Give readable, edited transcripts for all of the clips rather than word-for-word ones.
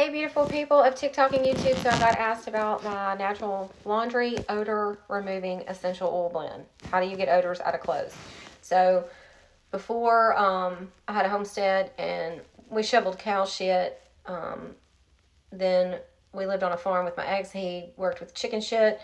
Hey beautiful people of TikTok and YouTube. So I got asked about my natural laundry odor removing essential oil blend. How do you get odors out of clothes? So before I had a homestead and we shoveled cow shit. Then we lived on a farm with my ex. He worked with chicken shit.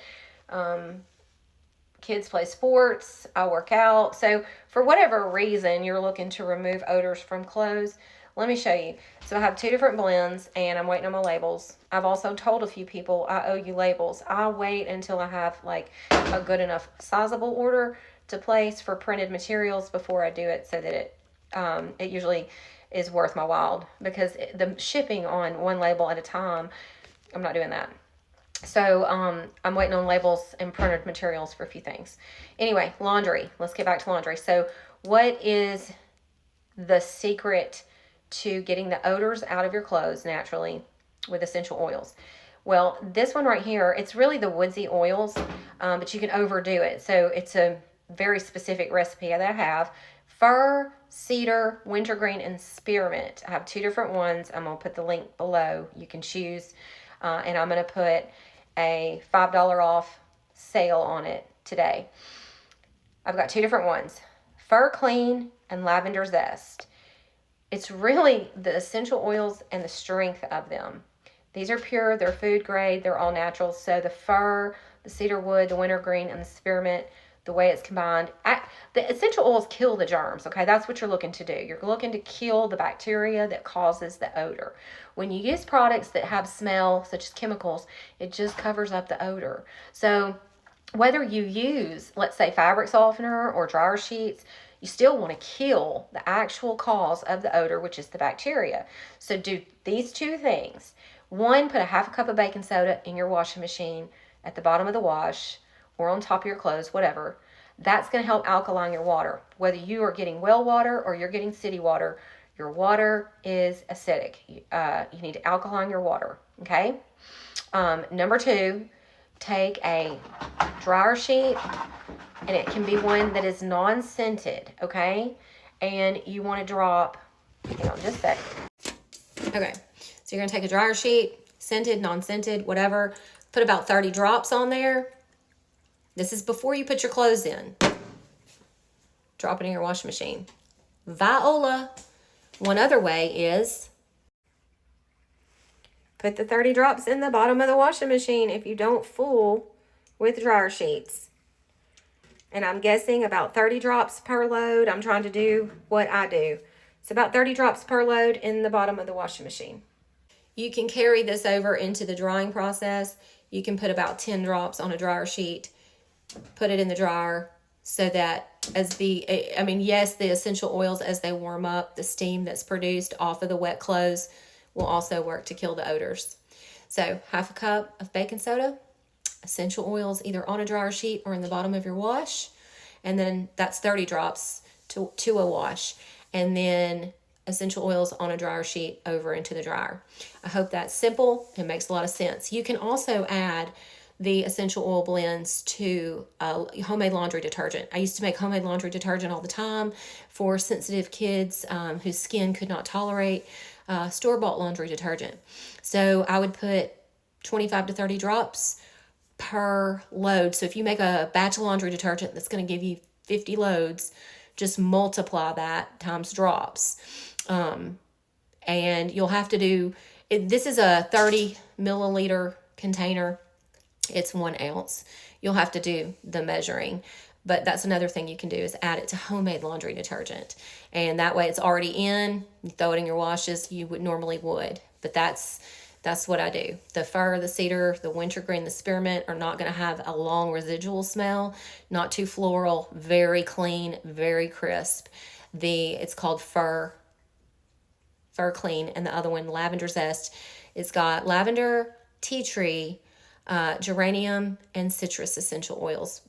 Kids play sports. I work out. So for whatever reason you're looking to remove odors from clothes, let me show you. So I have two different blends and I'm waiting on my labels. I've also told a few people I owe you labels. I'll wait until I have like a good enough sizable order to place for printed materials before I do it, so that it usually is worth my while, because the shipping on one label at a time, I'm not doing that. So I'm waiting on labels and printed materials for a few things. Anyway, laundry. Let's get back to laundry. So what is the secret to getting the odors out of your clothes naturally with essential oils? Well, this one right here, it's really the woodsy oils, but you can overdo it. So it's a very specific recipe that I have. Fir, cedar, wintergreen, and spearmint. I have two different ones. I'm going to put the link below. You can choose. And I'm going to put a $5 off sale on it today. I've got two different ones. Fir Clean and Lavender Zest. It's really the essential oils and the strength of them. These are pure, they're food grade, they're all natural. So the fir, the cedar wood, the wintergreen, and the spearmint, the way it's combined, the essential oils kill the germs, okay? That's what you're looking to do. You're looking to kill the bacteria that causes the odor. When you use products that have smell, such as chemicals, it just covers up the odor. So whether you use, let's say, fabric softener or dryer sheets, you still want to kill the actual cause of the odor, which is the bacteria. So do these two things. One, put a half a cup of baking soda in your washing machine at the bottom of the wash or on top of your clothes, whatever. That's going to help alkaline your water. Whether you are getting well water or you're getting city water, your water is acidic. You need to alkaline your water, okay? Number two, take a dryer sheet, and it can be one that is non-scented, okay? And you want to drop, hang on just a second. Okay, so you're going to take a dryer sheet, scented, non-scented, whatever. Put about 30 drops on there. This is before you put your clothes in. Drop it in your washing machine. Viola. One other way is put the 30 drops in the bottom of the washing machine if you don't fool with dryer sheets. And I'm guessing about 30 drops per load. I'm trying to do what I do. It's about 30 drops per load in the bottom of the washing machine. You can carry this over into the drying process. You can put about 10 drops on a dryer sheet, put it in the dryer, so that as the essential oils, as they warm up, the steam that's produced off of the wet clothes will also work to kill the odors. So half a cup of baking soda, essential oils either on a dryer sheet or in the bottom of your wash, and then that's 30 drops to a wash, and then essential oils on a dryer sheet over into the dryer. I hope that's simple. It makes a lot of sense. You can also add the essential oil blends to homemade laundry detergent. I used to make homemade laundry detergent all the time for sensitive kids whose skin could not tolerate store-bought laundry detergent. So I would put 25 to 30 drops per load. So if you make a batch of laundry detergent that's going to give you 50 loads, just multiply that times drops. And you'll have to do, this is a 30 milliliter container. It's 1 ounce. You'll have to do the measuring, but that's another thing you can do, is add it to homemade laundry detergent. And that way it's already in, you throw it in your washes, you would normally would, but that's what I do. The fir, the cedar, the wintergreen, the spearmint are not going to have a long residual smell, not too floral, very clean, very crisp. It's called Fir Clean, and the other one, Lavender Zest. It's got lavender, tea tree, geranium, and citrus essential oils.